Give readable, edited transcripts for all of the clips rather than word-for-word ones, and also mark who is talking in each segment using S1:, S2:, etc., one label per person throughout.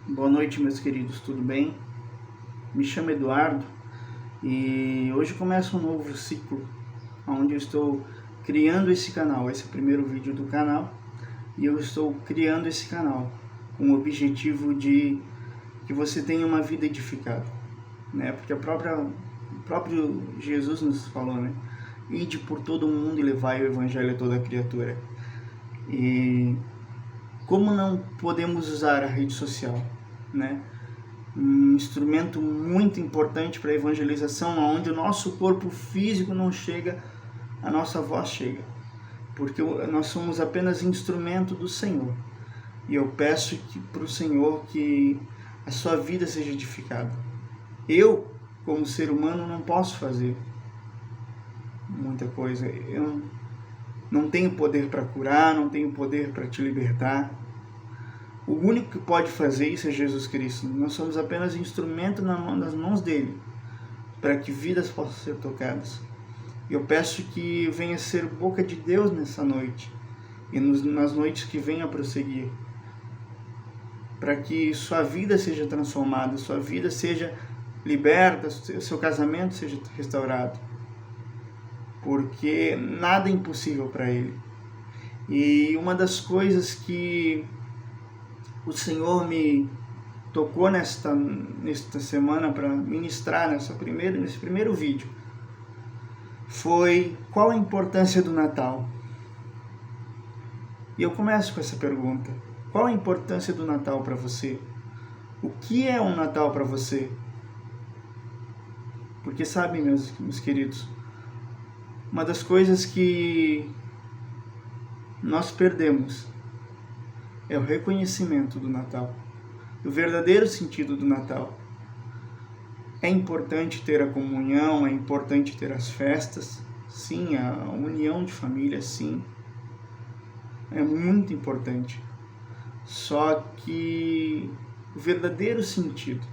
S1: Boa noite, meus queridos, tudo bem? Me chamo Eduardo e hoje começa um novo ciclo onde eu estou criando esse canal. Esse é o primeiro vídeo do canal e eu estou criando esse canal com o objetivo de que você tenha uma vida edificada, né? Porque o próprio Jesus nos falou, né? Ide por todo o mundo e levai o evangelho a toda criatura. E como não podemos usar a rede social, né? Um instrumento muito importante para a evangelização, onde o nosso corpo físico não chega, a nossa voz chega, porque nós somos apenas instrumento do Senhor. E eu peço para o Senhor que a sua vida seja edificada. Eu, como ser humano, não posso fazer muita coisa. Eu não tenho poder para curar, não tenho poder para te libertar. O único que pode fazer isso é Jesus Cristo. Nós somos apenas instrumento nas mãos dele, para que vidas possam ser tocadas. E eu peço que venha ser boca de Deus nessa noite, e nas noites que venham a prosseguir, para que sua vida seja transformada, sua vida seja liberta, seu casamento seja restaurado, porque nada é impossível para ele. E uma das coisas que o Senhor me tocou nesta semana para ministrar nesse primeiro vídeo foi: qual a importância do Natal? E eu começo com essa pergunta: qual a importância do Natal para você? O que é um Natal para você? Porque sabem, meus queridos, uma das coisas que nós perdemos é o reconhecimento do Natal, do verdadeiro sentido do Natal. É importante ter a comunhão, é importante ter as festas, sim, a união de família, sim, é muito importante. Só que o verdadeiro sentido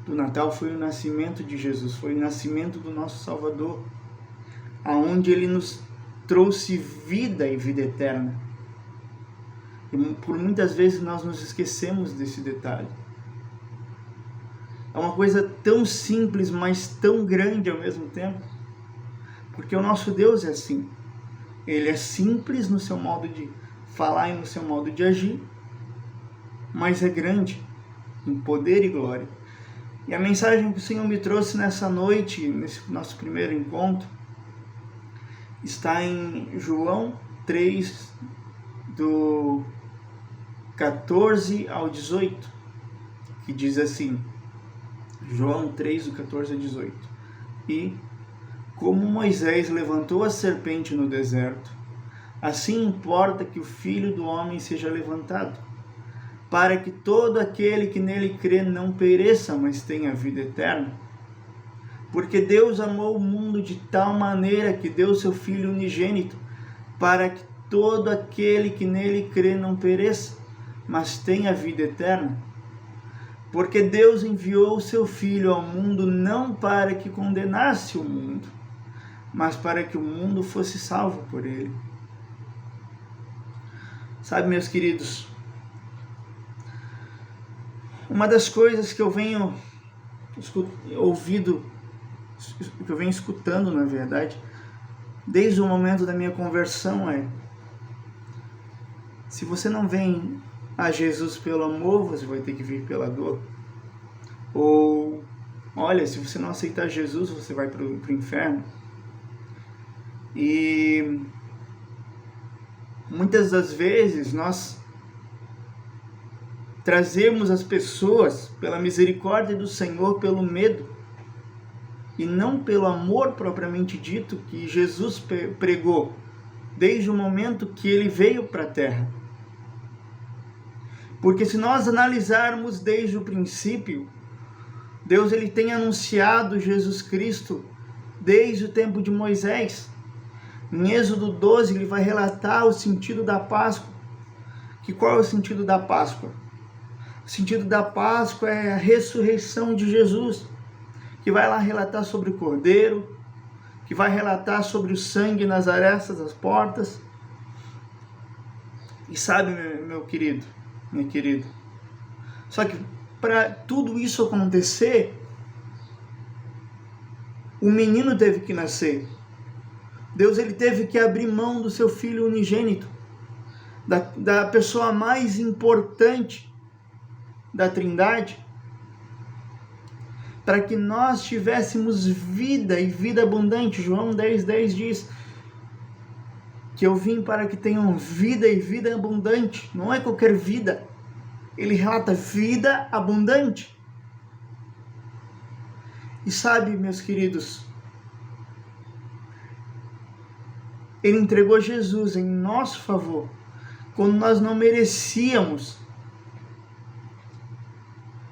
S1: do Natal foi o nascimento de Jesus, foi o nascimento do nosso Salvador, aonde ele nos trouxe vida e vida eterna. E por muitas vezes nós nos esquecemos desse detalhe. É uma coisa tão simples, mas tão grande ao mesmo tempo. Porque o nosso Deus é assim. Ele é simples no seu modo de falar e no seu modo de agir, mas é grande em poder e glória. E a mensagem que o Senhor me trouxe nessa noite, nesse nosso primeiro encontro, está em João 3, do 14 ao 18, que diz assim, João 3, do 14 ao 18: E, como Moisés levantou a serpente no deserto, assim importa que o Filho do Homem seja levantado, para que todo aquele que nele crê não pereça, mas tenha vida eterna. Porque Deus amou o mundo de tal maneira que deu seu Filho unigênito, para que todo aquele que nele crê não pereça, mas tenha vida eterna. Porque Deus enviou o seu Filho ao mundo não para que condenasse o mundo, mas para que o mundo fosse salvo por ele. Sabe, meus queridos, uma das coisas que eu venho escutando, na verdade, desde o momento da minha conversão é: se você não vem a Jesus pelo amor, você vai ter que vir pela dor. Ou, olha, se você não aceitar Jesus, você vai para o inferno. E muitas das vezes nós trazemos as pessoas pela misericórdia do Senhor, pelo medo, e não pelo amor propriamente dito que Jesus pregou desde o momento que ele veio para a terra. Porque se nós analisarmos desde o princípio, Deus ele tem anunciado Jesus Cristo desde o tempo de Moisés. Em Êxodo 12 ele vai relatar o sentido da Páscoa. Qual é o sentido da Páscoa? O sentido da Páscoa é a ressurreição de Jesus, que vai lá relatar sobre o Cordeiro, que vai relatar sobre o sangue nas arestas das portas. E sabe, meu querido, minha querida, Só que para tudo isso acontecer, o menino teve que nascer. Deus ele teve que abrir mão do seu filho unigênito, da pessoa mais importante da Trindade, para que nós tivéssemos vida e vida abundante. João 10,10 diz que eu vim para que tenham vida e vida abundante. Não é qualquer vida. Ele relata vida abundante. E sabe, meus queridos, ele entregou Jesus em nosso favor, quando nós não merecíamos,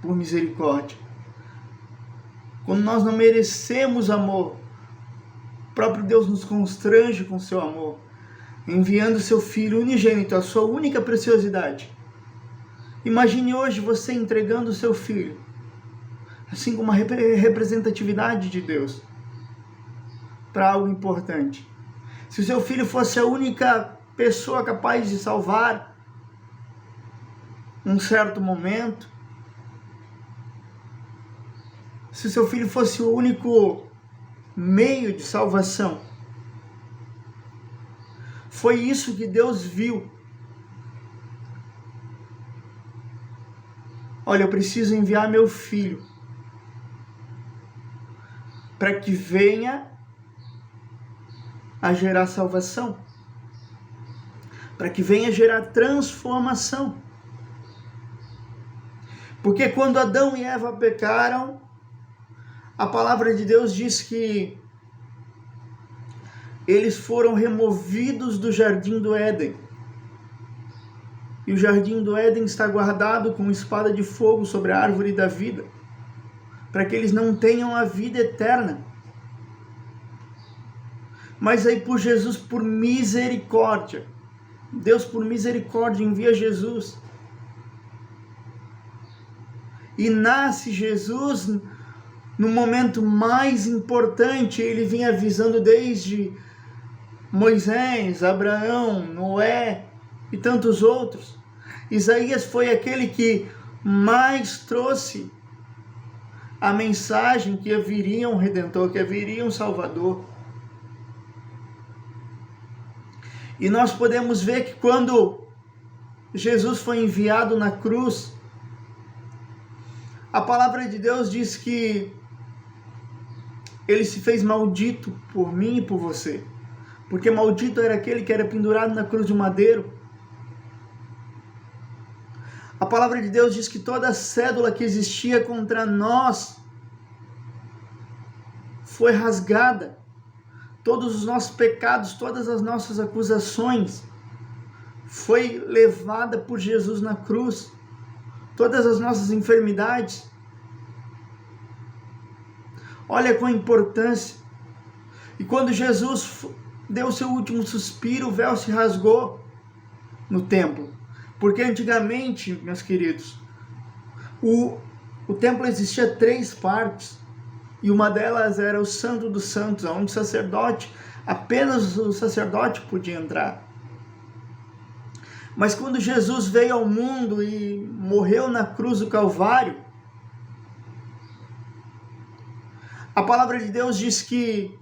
S1: por misericórdia. Quando nós não merecemos amor, o próprio Deus nos constrange com seu amor, enviando seu Filho unigênito, a sua única preciosidade. Imagine hoje você entregando o seu filho, assim como uma representatividade de Deus, para algo importante. Se o seu filho fosse a única pessoa capaz de salvar um certo momento, se o seu filho fosse o único meio de salvação, foi isso que Deus viu. Olha, eu preciso enviar meu filho para que venha a gerar salvação, para que venha gerar transformação. Porque quando Adão e Eva pecaram, a palavra de Deus diz que eles foram removidos do jardim do Éden. E o jardim do Éden está guardado com espada de fogo sobre a árvore da vida, para que eles não tenham a vida eterna. Mas aí por Jesus, por misericórdia, Deus por misericórdia envia Jesus. E nasce Jesus no momento mais importante. Ele vinha avisando desde Moisés, Abraão, Noé e tantos outros. Isaías foi aquele que mais trouxe a mensagem que haveria um Redentor, que haveria um Salvador. E nós podemos ver que quando Jesus foi enviado na cruz, a palavra de Deus diz que ele se fez maldito por mim e por você. Porque maldito era aquele que era pendurado na cruz de madeiro. A palavra de Deus diz que toda a cédula que existia contra nós foi rasgada. Todos os nossos pecados, todas as nossas acusações foi levada por Jesus na cruz. Todas as nossas enfermidades. Olha com a importância. E quando Jesus deu seu último suspiro, o véu se rasgou no templo. Porque antigamente, meus queridos, o templo existia 3 partes. E uma delas era o Santo dos Santos, onde o sacerdote, apenas o sacerdote podia entrar. Mas quando Jesus veio ao mundo e morreu na cruz do Calvário, a palavra de Deus diz que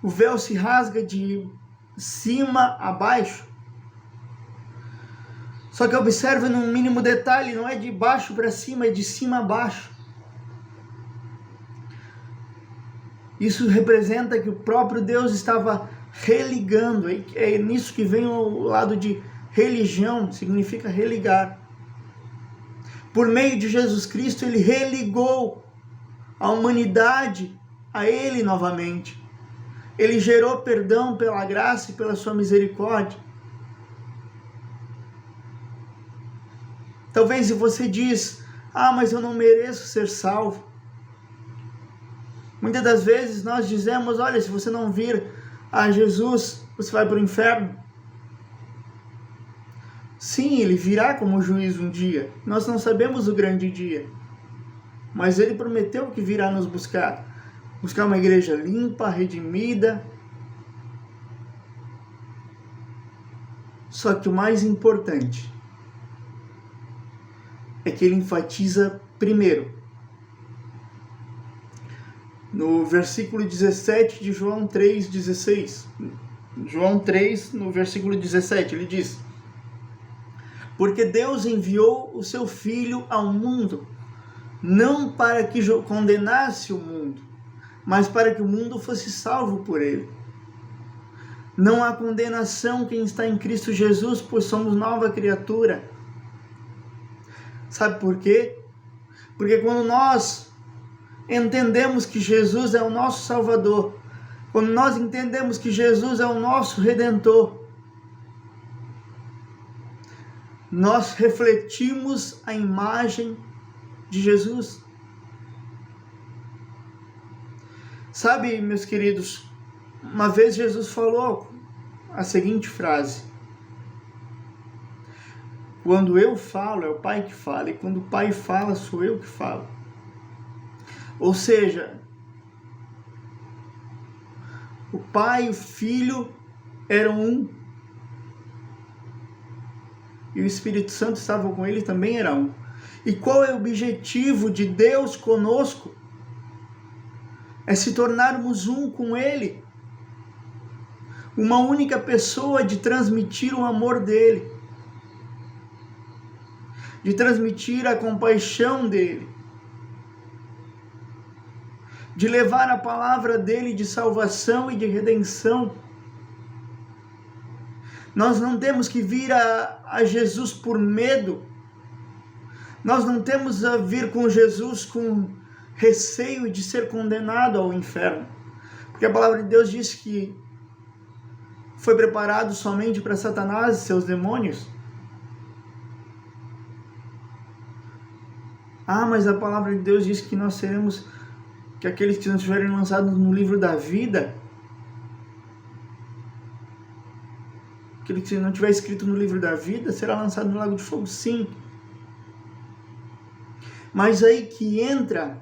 S1: o véu se rasga de cima a baixo. Só que observe num mínimo detalhe, não é de baixo para cima, é de cima a baixo. Isso representa que o próprio Deus estava religando. É nisso que vem o lado de religião, significa religar. Por meio de Jesus Cristo, ele religou a humanidade a ele novamente. Ele gerou perdão pela graça e pela sua misericórdia. Talvez se você diz, mas eu não mereço ser salvo. Muitas das vezes nós dizemos, olha, se você não vir a Jesus, você vai para o inferno. Sim, ele virá como juiz um dia. Nós não sabemos o grande dia. Mas ele prometeu que virá nos buscar. Buscar uma igreja limpa, redimida. Só que o mais importante é que ele enfatiza primeiro. No versículo 17 de João 3,16. João 3, no versículo 17, ele diz: porque Deus enviou o seu Filho ao mundo, não para que condenasse o mundo, mas para que o mundo fosse salvo por ele. Não há condenação quem está em Cristo Jesus, pois somos nova criatura. Sabe por quê? Porque quando nós entendemos que Jesus é o nosso Salvador, quando nós entendemos que Jesus é o nosso Redentor, nós refletimos a imagem de Jesus. Sabe, meus queridos, uma vez Jesus falou a seguinte frase: quando eu falo, é o Pai que fala, e quando o Pai fala, sou eu que falo. Ou seja, o Pai e o Filho eram um, e o Espírito Santo estava com ele, também era um. E qual é o objetivo de Deus conosco? É se tornarmos um com ele, uma única pessoa, de transmitir o amor dele, de transmitir a compaixão dele, de levar a palavra dele de salvação e de redenção. Nós não temos que vir a Jesus por medo, nós não temos a vir com Jesus com receio de ser condenado ao inferno, porque a palavra de Deus diz que foi preparado somente para Satanás e seus demônios. Mas a palavra de Deus diz que nós seremos, que aqueles que não estiverem lançados no livro da vida, aquele que não tiver escrito no livro da vida, será lançado no lago de fogo, sim. Mas aí que entra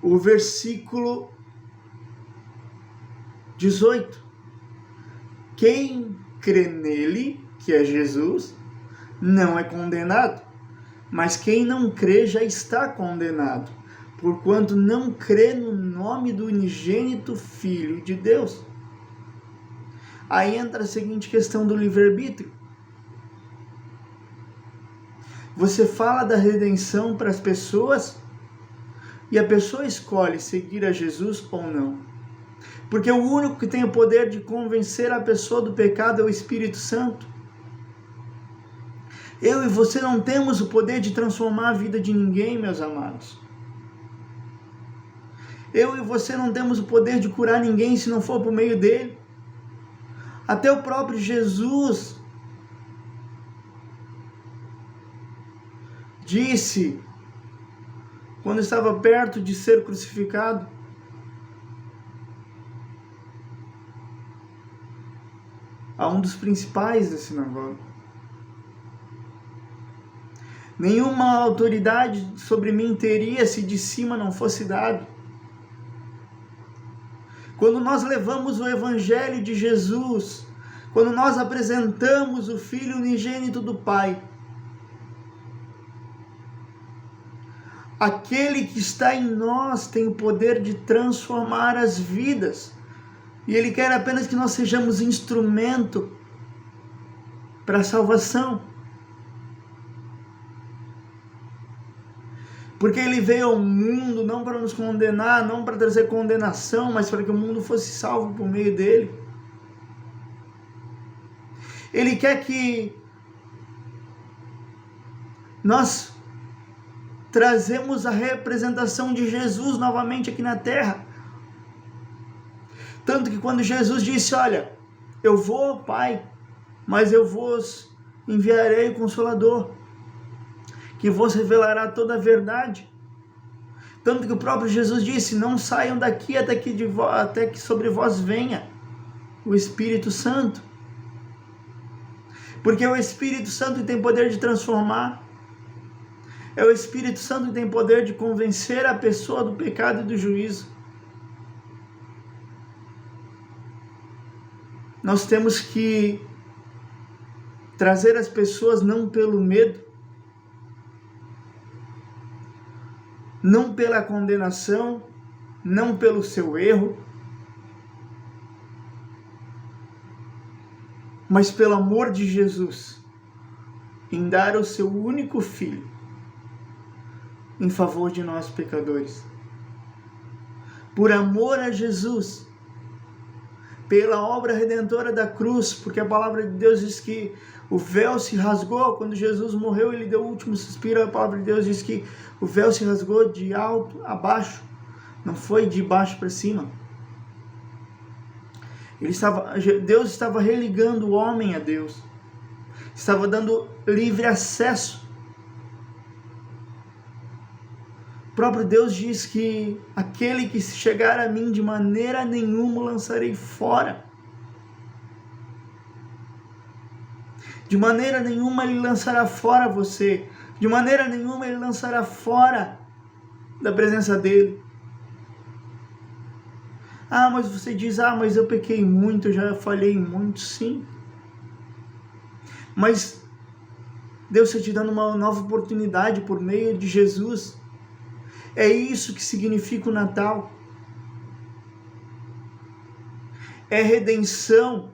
S1: o versículo 18. Quem crê nele, que é Jesus, não é condenado, mas quem não crê já está condenado, porquanto não crê no nome do unigênito Filho de Deus. Aí entra a seguinte questão do livre-arbítrio. Você fala da redenção para as pessoas e a pessoa escolhe seguir a Jesus ou não. Porque o único que tem o poder de convencer a pessoa do pecado é o Espírito Santo. Eu e você não temos o poder de transformar a vida de ninguém, meus amados. Eu e você não temos o poder de curar ninguém se não for por meio dele. Até o próprio Jesus disse, quando estava perto de ser crucificado, a um dos principais da sinagoga: nenhuma autoridade sobre mim teria se de cima não fosse dado. Quando nós levamos o Evangelho de Jesus, quando nós apresentamos o Filho unigênito do Pai, aquele que está em nós tem o poder de transformar as vidas. E Ele quer apenas que nós sejamos instrumento para a salvação. Porque Ele veio ao mundo não para nos condenar, não para trazer condenação, mas para que o mundo fosse salvo por meio dEle. Ele quer que nós trazemos a representação de Jesus novamente aqui na terra. Tanto que quando Jesus disse, olha, eu vou, Pai, mas eu vos enviarei o Consolador, que vos revelará toda a verdade. Tanto que o próprio Jesus disse, não saiam daqui até que sobre vós venha o Espírito Santo. Porque é o Espírito Santo que tem poder de transformar. É o Espírito Santo que tem poder de convencer a pessoa do pecado e do juízo. Nós temos que trazer as pessoas não pelo medo, não pela condenação, não pelo seu erro, mas pelo amor de Jesus, em dar o seu único Filho em favor de nós pecadores. Por amor a Jesus, pela obra redentora da cruz, porque a palavra de Deus diz que o véu se rasgou quando Jesus morreu, ele deu o último suspiro. A palavra de Deus diz que o véu se rasgou de alto a baixo, não foi de baixo para cima. Deus estava religando o homem a Deus, estava dando livre acesso. O próprio Deus diz que aquele que chegar a mim de maneira nenhuma lançarei fora. De maneira nenhuma ele lançará fora você. De maneira nenhuma ele lançará fora da presença dele. Ah, mas você diz, mas eu pequei muito, eu já falhei muito. Sim. Mas Deus está te dando uma nova oportunidade por meio de Jesus. É isso que significa o Natal. É redenção.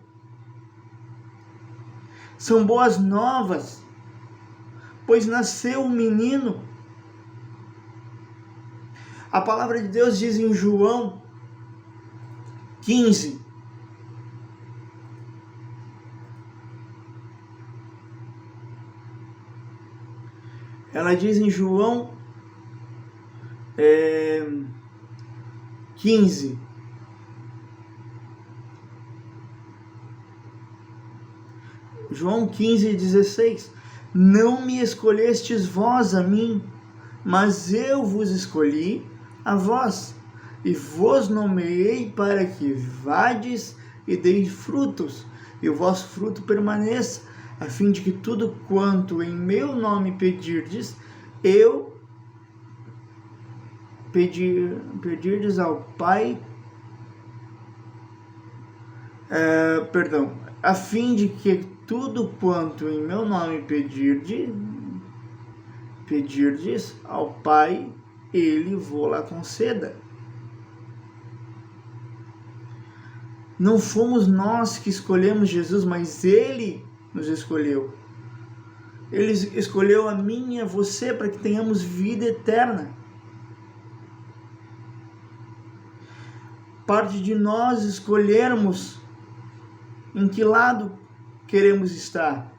S1: São boas novas, pois nasceu um menino. A palavra de Deus diz em João 15, ela diz em João 15, João 15:16, não me escolhestes vós a mim, mas eu vos escolhi a vós, e vos nomeei para que vades e deis frutos, e o vosso fruto permaneça, a fim de que tudo quanto em meu nome pedirdes, eu pedirdes ao Pai, a fim de que tudo quanto em meu nome pedirdes ao Pai, ele vou-la conceda. Não fomos nós que escolhemos Jesus, mas ele nos escolheu. Ele escolheu a mim e a você para que tenhamos vida eterna. Parte de nós escolhermos em que lado queremos estar.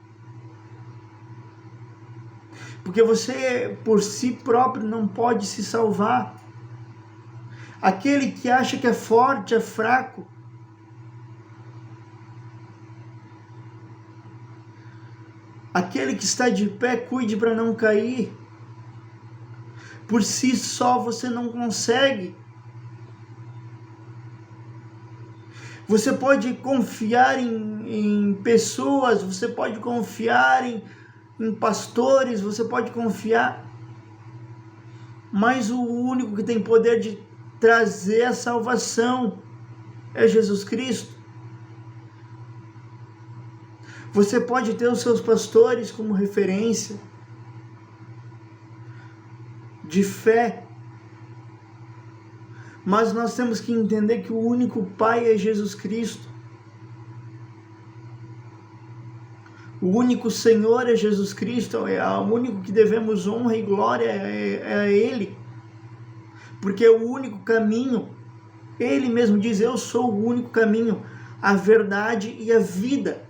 S1: Porque você por si próprio não pode se salvar. Aquele que acha que é forte é fraco. Aquele que está de pé, cuide para não cair. Por si só você não consegue. Você pode confiar em pessoas, você pode confiar em pastores, você pode confiar. Mas o único que tem poder de trazer a salvação é Jesus Cristo. Você pode ter os seus pastores como referência de fé, mas nós temos que entender que o único Pai é Jesus Cristo. O único Senhor é Jesus Cristo, é o único que devemos honra e glória é a Ele, porque é o único caminho. Ele mesmo diz, eu sou o único caminho, a verdade e a vida.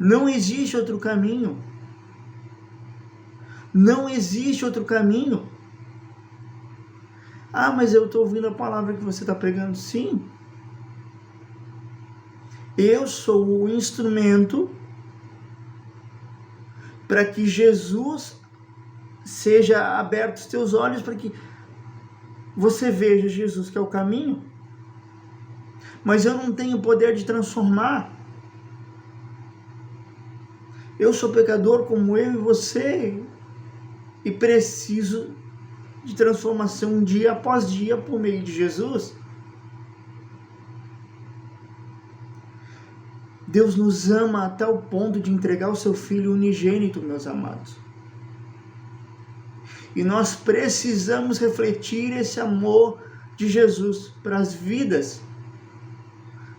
S1: Não existe outro caminho. Não existe outro caminho. Mas eu estou ouvindo a palavra que você está pregando. Sim. Eu sou o instrumento para que Jesus seja aberto os teus olhos, para que você veja Jesus, que é o caminho. Mas eu não tenho poder de transformar. Eu sou pecador como eu e você, e preciso de transformação dia após dia por meio de Jesus. Deus nos ama até o ponto de entregar o seu Filho unigênito, meus amados. E nós precisamos refletir esse amor de Jesus para as vidas.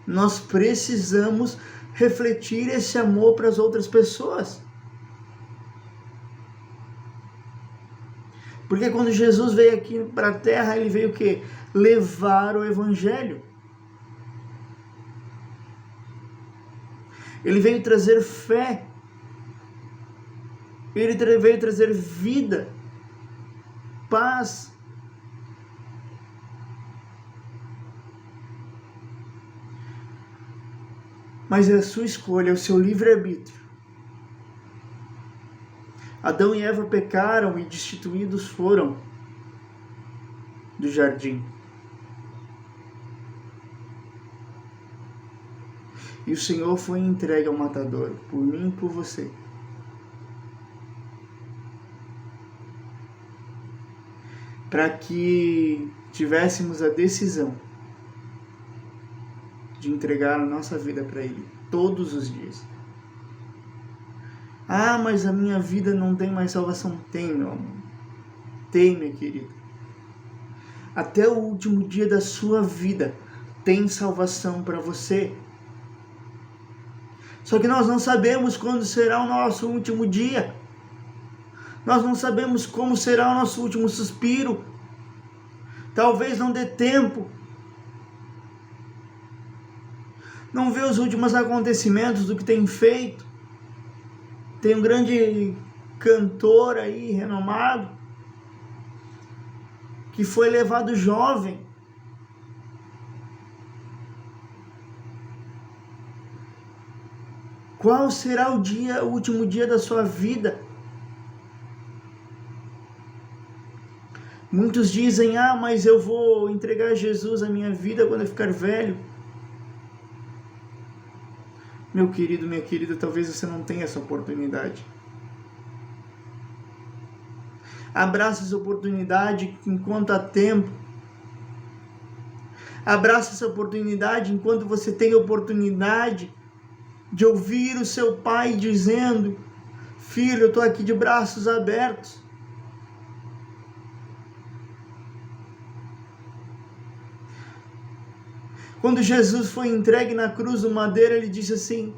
S1: Nós precisamos refletir esse amor para as outras pessoas. Porque quando Jesus veio aqui para a terra, ele veio o quê? Levar o evangelho. Ele veio trazer fé. Ele veio trazer vida, paz. Mas é a sua escolha, é o seu livre-arbítrio. Adão e Eva pecaram e destituídos foram do jardim. E o Senhor foi entregue ao matador, por mim e por você. Para que tivéssemos a decisão de entregar a nossa vida para Ele todos os dias. Ah, mas a minha vida não tem mais salvação. Tem, meu amor. Tem, minha querida. Até o último dia da sua vida tem salvação para você. Só que nós não sabemos quando será o nosso último dia. Nós não sabemos como será o nosso último suspiro. Talvez não dê tempo. Não vê os últimos acontecimentos do que tem feito. Tem um grande cantor aí, renomado, que foi levado jovem. Qual será o último dia da sua vida? Muitos dizem, mas eu vou entregar a Jesus a minha vida quando eu ficar velho. Meu querido, minha querida, talvez você não tenha essa oportunidade. Abraça essa oportunidade enquanto há tempo. Abraça essa oportunidade enquanto você tem a oportunidade de ouvir o seu pai dizendo: filho, eu estou aqui de braços abertos. Quando Jesus foi entregue na cruz do madeiro, ele disse assim: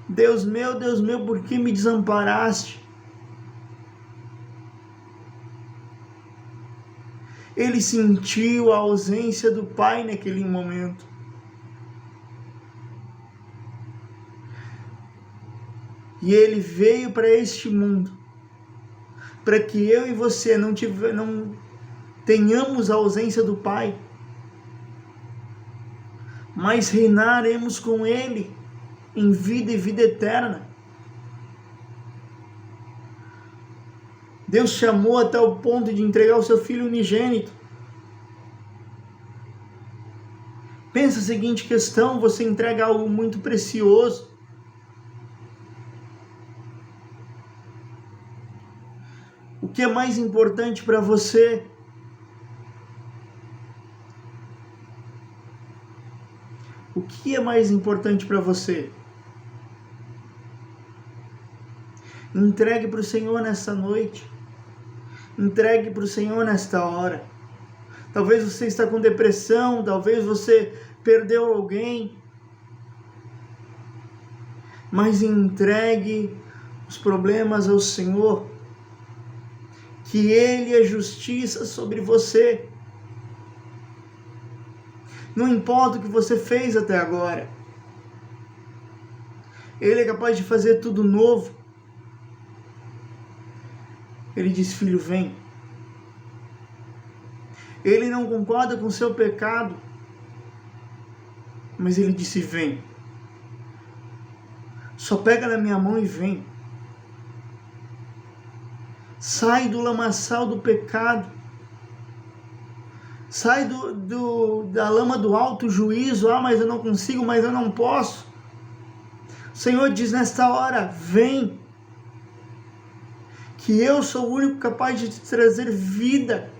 S1: Deus meu, por que me desamparaste? Ele sentiu a ausência do Pai naquele momento. E ele veio para este mundo, para que eu e você não tenhamos a ausência do Pai, mas reinaremos com Ele em vida e vida eterna. Deus chamou até o ponto de entregar o seu Filho unigênito. Pensa a seguinte questão: você entrega algo muito precioso. O que é mais importante para você? O que é mais importante para você? Entregue para o Senhor nesta noite. Entregue para o Senhor nesta hora. Talvez você está com depressão, talvez você perdeu alguém. Mas entregue os problemas ao Senhor. Que Ele é justiça sobre você. Não importa o que você fez até agora. Ele é capaz de fazer tudo novo. Ele diz: filho, vem. Ele não concorda com o seu pecado, mas ele disse: vem. Só pega na minha mão e vem. Sai do lamaçal do pecado. Sai da lama do alto juízo. Mas eu não consigo, mas eu não posso. O Senhor diz nesta hora: vem. Que eu sou o único capaz de te trazer vida.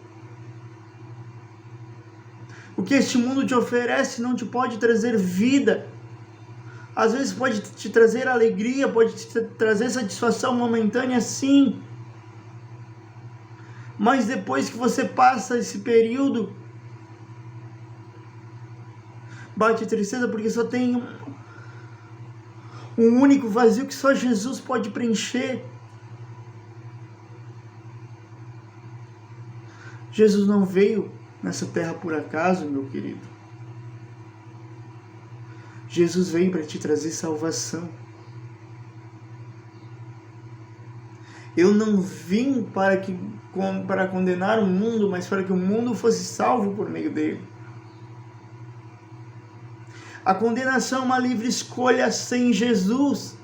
S1: O que este mundo te oferece não te pode trazer vida. Às vezes pode te trazer alegria, pode te trazer satisfação momentânea, sim. Mas depois que você passa esse período, bate a tristeza porque só tem um único vazio que só Jesus pode preencher. Jesus não veio nessa terra por acaso, meu querido. Jesus veio para te trazer salvação. Eu não vim para condenar o mundo, mas para que o mundo fosse salvo por meio dele. A condenação é uma livre escolha sem Jesus.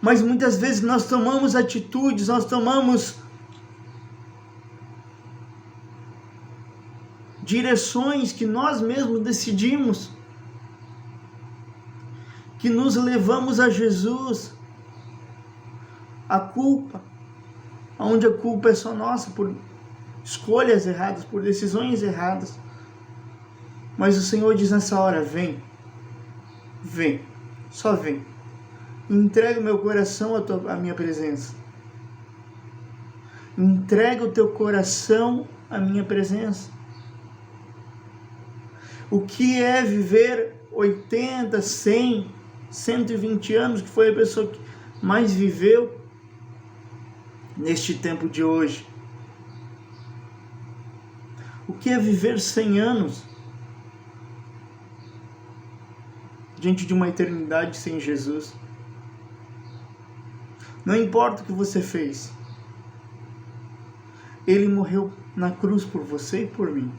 S1: Mas muitas vezes nós tomamos atitudes, nós tomamos direções que nós mesmos decidimos, que nos levamos a Jesus. A culpa, onde a culpa é só nossa, por escolhas erradas, por decisões erradas. Mas o Senhor diz nessa hora, vem, só vem. Entrega o meu coração à minha presença. Entrega o teu coração à minha presença. O que é viver 80, 100, 120 anos, que foi a pessoa que mais viveu neste tempo de hoje? O que é viver 100 anos diante de uma eternidade sem Jesus? Não importa o que você fez, Ele morreu na cruz por você e por mim.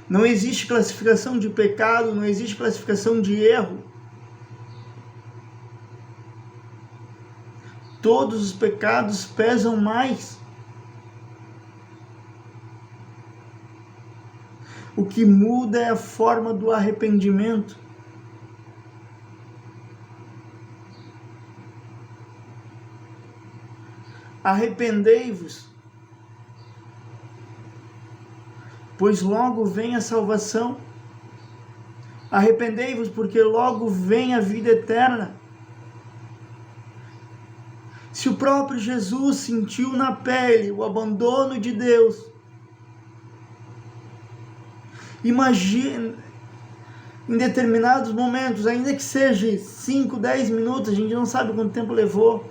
S1: Não existe classificação de pecado, não existe classificação de erro. Todos os pecados pesam mais. O que muda é a forma do arrependimento. Arrependei-vos, pois logo vem a salvação. Arrependei-vos, porque logo vem a vida eterna. Se o próprio Jesus sentiu na pele o abandono de Deus, imagine, em determinados momentos, ainda que seja 5, 10 minutos, a gente não sabe quanto tempo levou,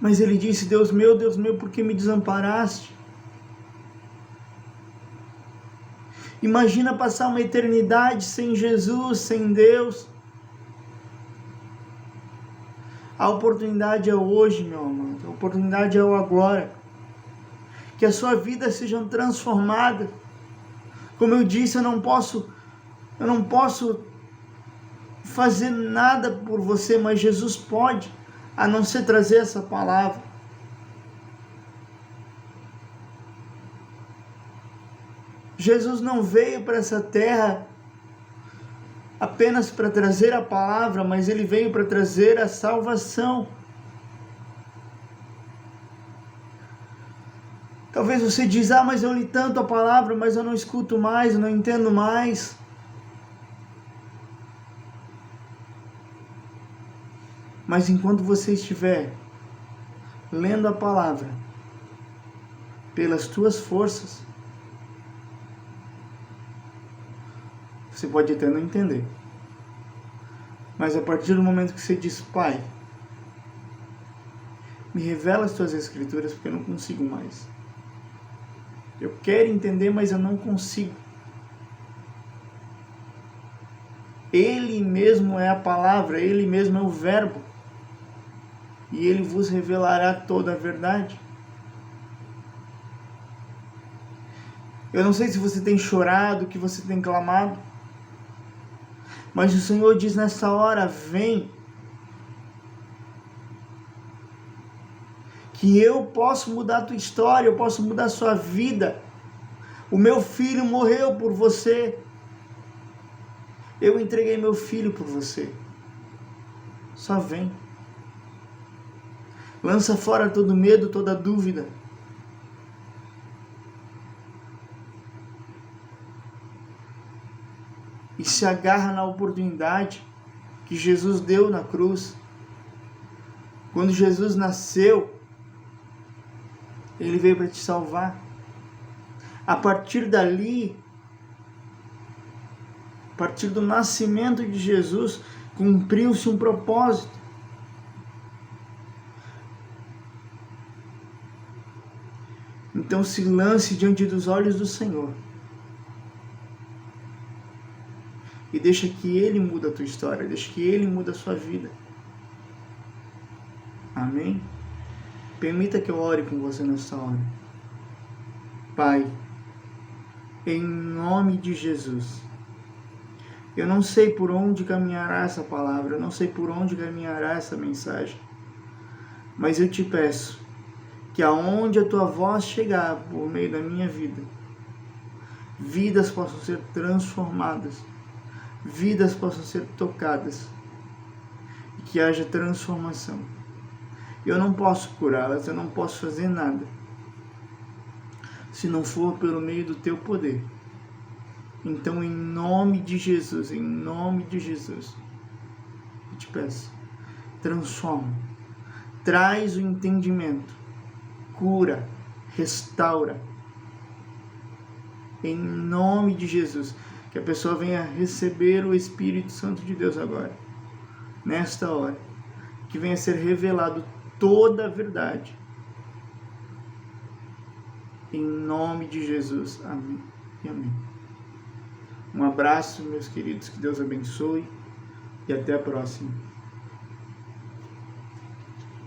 S1: mas ele disse, Deus meu, por que me desamparaste? Imagina passar uma eternidade sem Jesus, sem Deus. A oportunidade é hoje, meu amado. A oportunidade é o agora. Que a sua vida seja transformada. Como eu disse, eu não posso fazer nada por você, mas Jesus pode, a não ser trazer essa palavra. Jesus não veio para essa terra apenas para trazer a palavra, mas ele veio para trazer a salvação. Talvez você diz, mas eu li tanto a palavra, mas eu não escuto mais, eu não entendo mais. Mas enquanto você estiver lendo a palavra, pelas tuas forças, você pode até não entender. Mas a partir do momento que você diz, Pai, me revela as tuas escrituras, porque eu não consigo mais. Eu quero entender, mas eu não consigo. Ele mesmo é a palavra, Ele mesmo é o verbo. E Ele vos revelará toda a verdade. Eu não sei se você tem chorado, que você tem clamado, mas o Senhor diz nessa hora, vem. Que eu posso mudar a tua história, eu posso mudar a sua vida. O meu filho morreu por você. Eu entreguei meu filho por você. Só vem. Lança fora todo medo, toda dúvida. E se agarra na oportunidade que Jesus deu na cruz. Quando Jesus nasceu, ele veio para te salvar. A partir dali, a partir do nascimento de Jesus, cumpriu-se um propósito. Então se lance diante dos olhos do Senhor. E deixa que Ele muda a tua história, deixa que Ele muda a sua vida. Amém? Permita que eu ore com você nessa hora. Pai, em nome de Jesus, eu não sei por onde caminhará essa palavra, eu não sei por onde caminhará essa mensagem, mas eu te peço que aonde a tua voz chegar por meio da minha vida, vidas possam ser transformadas, vidas possam ser tocadas e que haja transformação. Eu não posso curá-las, eu não posso fazer nada se não for pelo meio do teu poder. Então, em nome de Jesus, eu te peço, transforma, traz o entendimento, cura, restaura, em nome de Jesus, que a pessoa venha receber o Espírito Santo de Deus agora, nesta hora, que venha ser revelado toda a verdade, em nome de Jesus, amém e amém. Um abraço, meus queridos, que Deus abençoe e até a próxima.